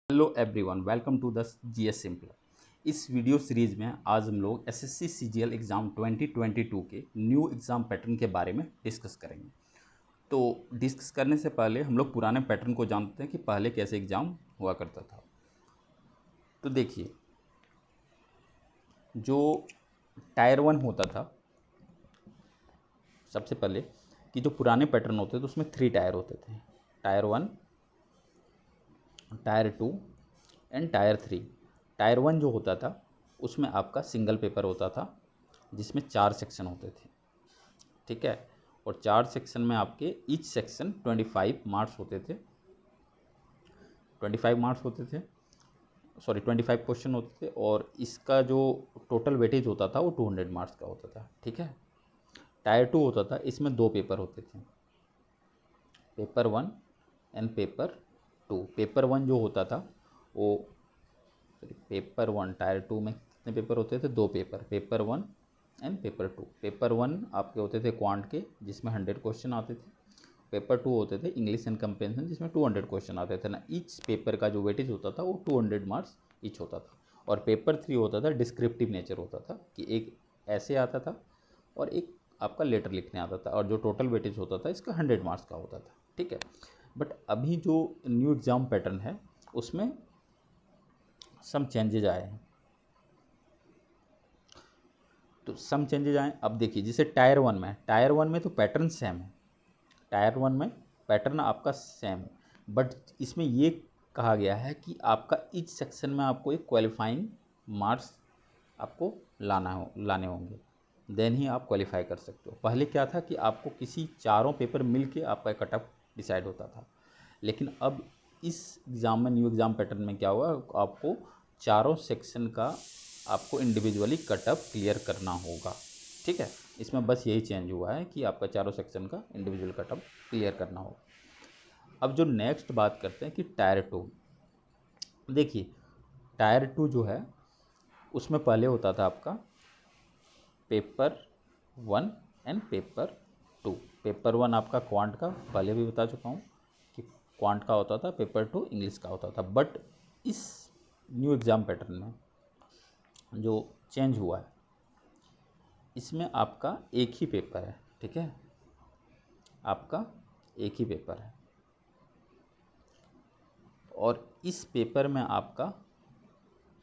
Hello everyone, welcome to the GS simpler. इस video series में आज हम लोग एसएससी सीजीएल एग्ज़ाम 2022 के न्यू एग्ज़ाम पैटर्न के बारे में डिस्कस करेंगे। तो डिस्कस करने से पहले हम लोग पुराने पैटर्न को जानते हैं कि पहले कैसे एग्ज़ाम हुआ करता था। तो देखिए, जो टायर 1 होता था, सबसे पहले कि जो पुराने पैटर्न होते थे उसमें 3 टायर होते थे, tyre 1, tyre 2 and tyre 3। Tyre 1 जो होता था उसमें आपका सिंगल पेपर होता था जिसमें 4 सेक्शन होते थे, ठीक है। और 4 सेक्शन में आपके ईच सेक्शन 25 मार्क्स होते थे, 25 मार्क्स होते थे, सॉरी 25 क्वेश्चन होते थे। और इसका जो टोटल वेटेज होता था वो 200 मार्क्स का होता था, ठीक है। टायर 2 होता था, इसमें 2 पेपर होते थे, पेपर 1 एंड पेपर 2। पेपर 1 जो होता था वो पेपर 1 टायर 2 में कितने पेपर होते थे? 2 paper, paper 1 and paper 2। Paper 1 आपके होते थे क्वांट के जिसमें 100 क्वेश्चन आते थे। पेपर 2 होते थे इंग्लिश एंड कंप्रेंशन जिसमें 200 क्वेश्चन आते थे ना। ईच पेपर का जो वेटेज होता था वो 200 मार्क्स ईच होता था। और पेपर 3 होता था डिस्क्रिप्टिव नेचर होता था कि एक ऐसे आता था और एक आपका लेटर लिखने आता था, और जो टोटल वेटेज होता था इसका 100 मार्क्स का होता था, ठीक है। बट अभी जो न्यू एग्ज़ाम पैटर्न है उसमें सम चेंजेज आए हैं। तो सम चेंजेज आए, अब देखिए जैसे टायर वन में तो पैटर्न सेम है, टायर 1 में पैटर्न आपका सेम है। बट इसमें ये कहा गया है कि आपका ईच सेक्शन में आपको एक क्वालिफाइंग मार्क्स आपको लाने होंगे, देन ही आप क्वालिफाई कर सकते हो। पहले क्या था कि आपको किसी चारों पेपर मिल के आपका कट ऑफ डिसाइड होता था, लेकिन अब इस एग्ज़ाम में न्यू एग्ज़ाम पैटर्न में क्या हुआ, आपको चारों सेक्शन का आपको इंडिविजुअली कट ऑफ क्लियर करना होगा, ठीक है। इसमें बस यही चेंज हुआ है कि आपका चारों सेक्शन का इंडिविजुअल कट ऑफ क्लियर करना होगा। अब जो नेक्स्ट बात करते हैं कि टायर 2, देखिए टायर 2 जो है उसमें पहले होता था आपका पेपर 1 एंड पेपर 2। पेपर 1 आपका क्वांट का, पहले भी बता चुका हूँ कि क्वांट का होता था, पेपर 2 इंग्लिश का होता था। बट इस न्यू एग्ज़ाम पैटर्न में जो चेंज हुआ है, इसमें आपका एक ही पेपर है, ठीक है, आपका एक ही पेपर है। और इस पेपर में आपका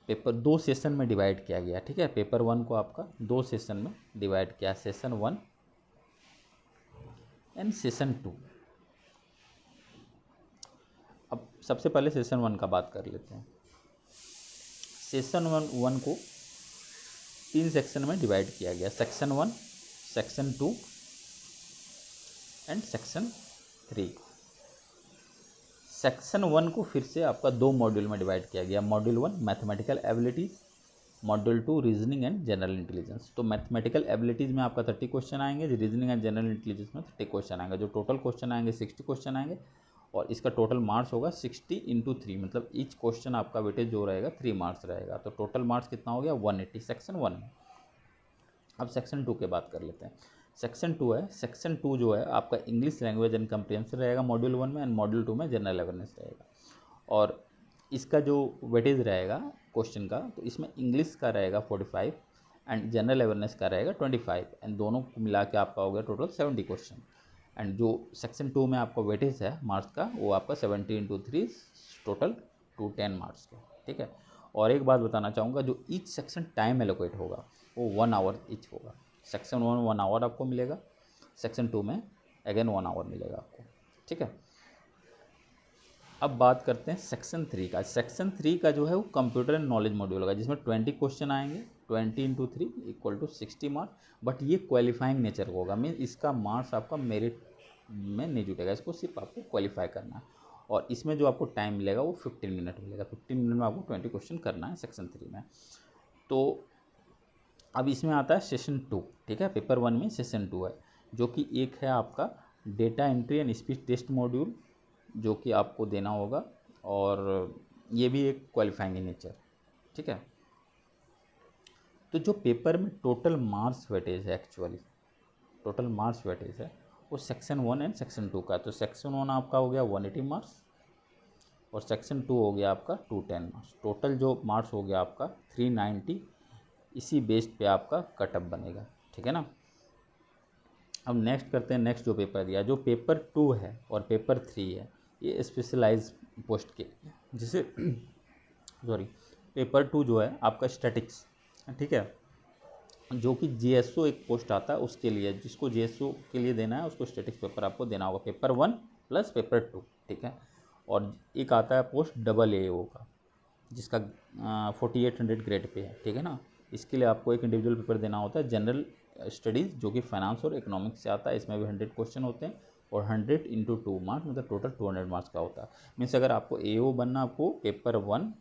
पेपर 2 सेशन में डिवाइड किया गया, ठीक है। पेपर 1 को आपका 2 सेशन में डिवाइड किया, सेशन 1 एंड सेशन 2। अब सबसे पहले सेशन 1 का बात कर लेते हैं। सेशन 1 को 3 सेक्शन में डिवाइड किया गया, section 1, section 2 and section 3। Section 1 को फिर से आपका 2 मॉड्यूल में डिवाइड किया गया, module 1 mathematical abilities, module 2 reasoning and general intelligence. तो मैथमेटिकल एबिलिटीज़ में आपका 30 क्वेश्चन आएंगे, रीजनिंग एंड जनरल इंटेलिजेंस में 30 क्वेश्चन आएंगे। जो टोटल क्वेश्चन आएंगे 60 क्वेश्चन आएंगे, और इसका टोटल मार्क्स होगा 60 इंटू 3, मतलब ईच क्वेश्चन आपका वेटेज जो रहेगा 3 मार्क्स रहेगा। तो टोटल मार्क्स कितना हो गया? 180 सेक्शन 1 में। अब सेक्शन 2 की बात कर लेते हैं। सेक्शन 2 है, सेक्शन 2 जो है आपका इंग्लिश लैंग्वेज एंड कंप्रिहेंशन रहेगा मॉड्यूल 1 में, एंड मॉड्यूल 2 में जनरल अवेयरनेस रहेगा। और इसका जो वेटेज रहेगा क्वेश्चन का, तो इसमें इंग्लिश का रहेगा 45 एंड जनरल अवेयरनेस का रहेगा 25, एंड दोनों को मिला के आपका हो गया टोटल 70 क्वेश्चन। एंड जो सेक्शन 2 में आपका वेटेज है मार्क्स का, वो आपका 70 इंटू 3 टोटल 210 मार्क्स का, ठीक है। और एक बात बताना चाहूँगा, जो ईच सेक्शन टाइम एलोकेट होगा वो 1 आवर ईच होगा। सेक्शन 1 आवर आपको मिलेगा, सेक्शन 2 में अगेन 1 आवर मिलेगा आपको, ठीक है। अब बात करते हैं सेक्शन 3 का। सेक्शन 3 का जो है वो कंप्यूटर एंड नॉलेज मॉड्यूल होगा, जिसमें 20 क्वेश्चन आएंगे, 20 into 3 equal to 60 marks. But ये क्वालिफाइंग नेचर होगा, मीन इसका मार्क्स आपका मेरिट में नहीं जुटेगा, इसको सिर्फ आपको क्वालिफाई करना है। और इसमें जो आपको टाइम मिलेगा वो 15 मिनट मिलेगा, 15 मिनट में आपको 20 क्वेश्चन करना है सेक्शन 3 में। तो अब इसमें आता है सेशन 2, ठीक है। पेपर 1 में सेशन 2 है, जो कि एक है आपका data entry and speech test module, जो कि आपको देना होगा, और ये भी एक क्वालिफाइंग नेचर, ठीक है। तो जो पेपर में टोटल मार्क्स वेटेज है, एक्चुअली टोटल मार्क्स वेटेज है वो सेक्शन 1 एंड सेक्शन 2 का। तो सेक्शन 1 आपका हो गया 180 मार्क्स, और सेक्शन 2 हो गया आपका 210 मार्क्स। टोटल जो मार्क्स हो गया आपका 390। इसी बेस्ड पे आपका कटअप बनेगा, ठीक है ना। अब नेक्स्ट करते हैं, नेक्स्ट जो पेपर दिया, जो पेपर 2 है और पेपर 3 है, ये स्पेशलाइज पोस्ट के, जिसे सॉरी पेपर 2 जो है आपका स्टैटिक्स, ठीक है, जो कि जीएसओ एक पोस्ट आता है उसके लिए, जिसको जीएसओ के लिए देना है उसको स्टैटिक्स पेपर आपको देना होगा, पेपर 1 प्लस पेपर 2, ठीक है। और एक आता है पोस्ट डबल एओ का, जिसका 4800 ग्रेड पे है, ठीक है ना। इसके लिए आपको एक इंडिविजुअल पेपर देना होता है, जनरल स्टडीज़, जो कि फाइनेंस और इकोनॉमिक्स से आता है। इसमें भी 100 क्वेश्चन होते हैं और 100 इंटू 2 मार्क्स, मतलब टोटल 200 मार्क्स का होता है। मीन्स अगर आपको एओ बनना, आपको पेपर 1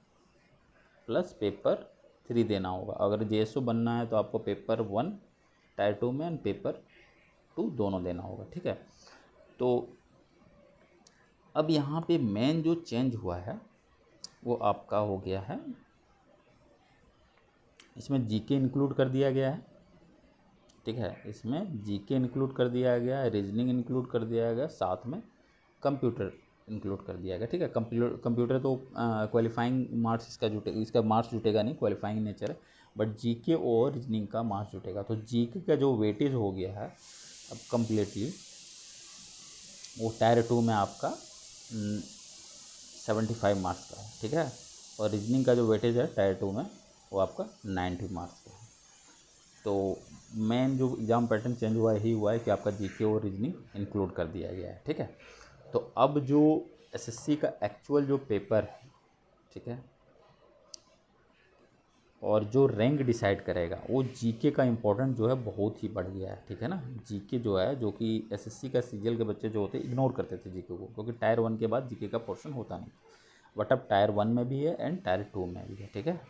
प्लस पेपर 3 देना होगा। अगर जेएसओ बनना है तो आपको पेपर 1 टायर 2 में एंड पेपर 2 दोनों देना होगा, ठीक है। तो अब यहाँ पे मेन जो चेंज हुआ है वो आपका हो गया है, इसमें जीके इंक्लूड कर दिया गया है, ठीक है। इसमें जीके इंक्लूड कर दिया गया है, रीजनिंग इंक्लूड कर दिया गया, साथ में कंप्यूटर इंक्लूड कर दिया गया, ठीक है। कंप्यूटर तो क्वालिफाइंग मार्क्स इसका मार्क्स जुटेगा नहीं, क्वालिफाइंग नेचर है, बट जीके और रीजनिंग का मार्क्स जुटेगा। तो जीके का जो वेटेज हो गया है अब कम्प्लीटली, वो टायर 2 में आपका 75 मार्क्स का है, ठीक है। और रीजनिंग का जो वेटेज है टायर 2 में वो आपका 90 मार्क्स का है। तो मेन जो एग्ज़ाम पैटर्न चेंज हुआ यही हुआ है कि आपका जीके और रीजनिंग इंक्लूड कर दिया गया है, ठीक है। तो अब जो एसएससी का एक्चुअल जो पेपर है, ठीक है, और जो रैंक डिसाइड करेगा वो जीके का इम्पोर्टेंट जो है बहुत ही बढ़ गया है, ठीक है ना। जीके जो है, जो कि एसएससी का सीजीएल के बच्चे जो होते हैं इग्नोर करते थे जीके को, क्योंकि टायर 1 के बाद जीके का पोर्शन होता नहीं, बट अब टायर 1 में भी है एंड टायर 2 में भी है, ठीक है।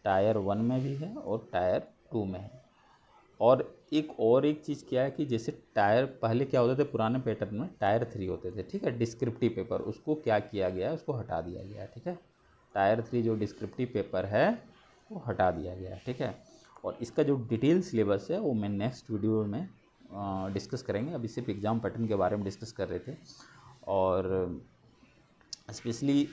टायर 1 में भी है और टायर 2 में है। और एक चीज़ क्या है कि जैसे टायर पहले क्या होते थे पुराने पैटर्न में, टायर 3 होते थे, ठीक है, डिस्क्रिप्टिव पेपर, उसको क्या किया गया है, उसको हटा दिया गया है, ठीक है। टायर 3 जो डिस्क्रिप्टिव पेपर है वो हटा दिया गया है, ठीक है। और इसका जो डिटेल सिलेबस है वो मैं नेक्स्ट वीडियो में डिस्कस करेंगे। अभी सिर्फ एग्ज़ाम पैटर्न के बारे में डिस्कस कर रहे थे, और स्पेशली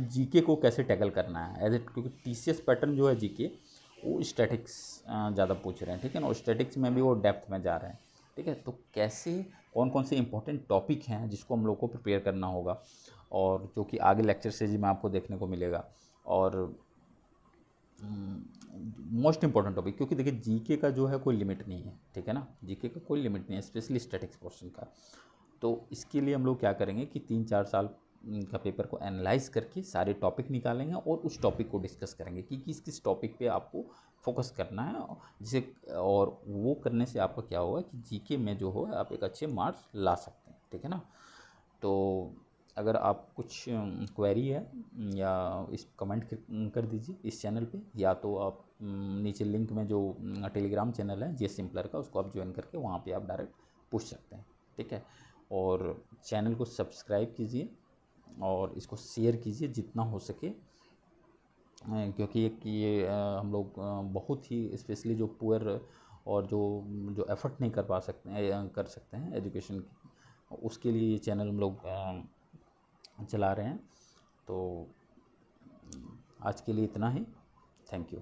जीके को कैसे टैकल करना है एज ए, क्योंकि टीसीएस पैटर्न जो है जीके वो स्टैटिक्स ज़्यादा पूछ रहे हैं, ठीक है ना। और स्टैटिक्स में भी वो डेप्थ में जा रहे हैं, ठीक है। तो कैसे कौन कौन से इंपॉर्टेंट टॉपिक हैं जिसको हम लोग को प्रिपेयर करना होगा, और जो कि आगे लेक्चर सीरीज में आपको देखने को मिलेगा। और मोस्ट इंपॉर्टेंट टॉपिक, क्योंकि देखिए जीके का जो है कोई लिमिट नहीं है, ठीक है ना। जीके का कोई लिमिट नहीं है, स्पेशली स्टैटिक्स पोर्शन का। तो इसके लिए हम लोग क्या करेंगे कि 3-4 साल का पेपर को एनालाइज करके सारे टॉपिक निकालेंगे और उस टॉपिक को डिस्कस करेंगे कि किस किस टॉपिक पे आपको फोकस करना है, जिसे, और वो करने से आपका क्या होगा कि जीके में जो हो आप एक अच्छे मार्क्स ला सकते हैं, ठीक है ना। तो अगर आप कुछ क्वेरी है या इस कमेंट कर दीजिए इस चैनल पे, या तो आप नीचे लिंक में जो टेलीग्राम चैनल है जीएस सिंपलर का, उसको आप ज्वाइन करके वहाँ पे आप डायरेक्ट पूछ सकते हैं, ठीक है। और चैनल को सब्सक्राइब कीजिए और इसको शेयर कीजिए जितना हो सके, क्योंकि एक ये हम लोग बहुत ही स्पेशली जो पुअर और जो एफर्ट नहीं कर सकते हैं एजुकेशन की, उसके लिए ये चैनल हम लोग चला रहे हैं। तो आज के लिए इतना ही, थैंक यू।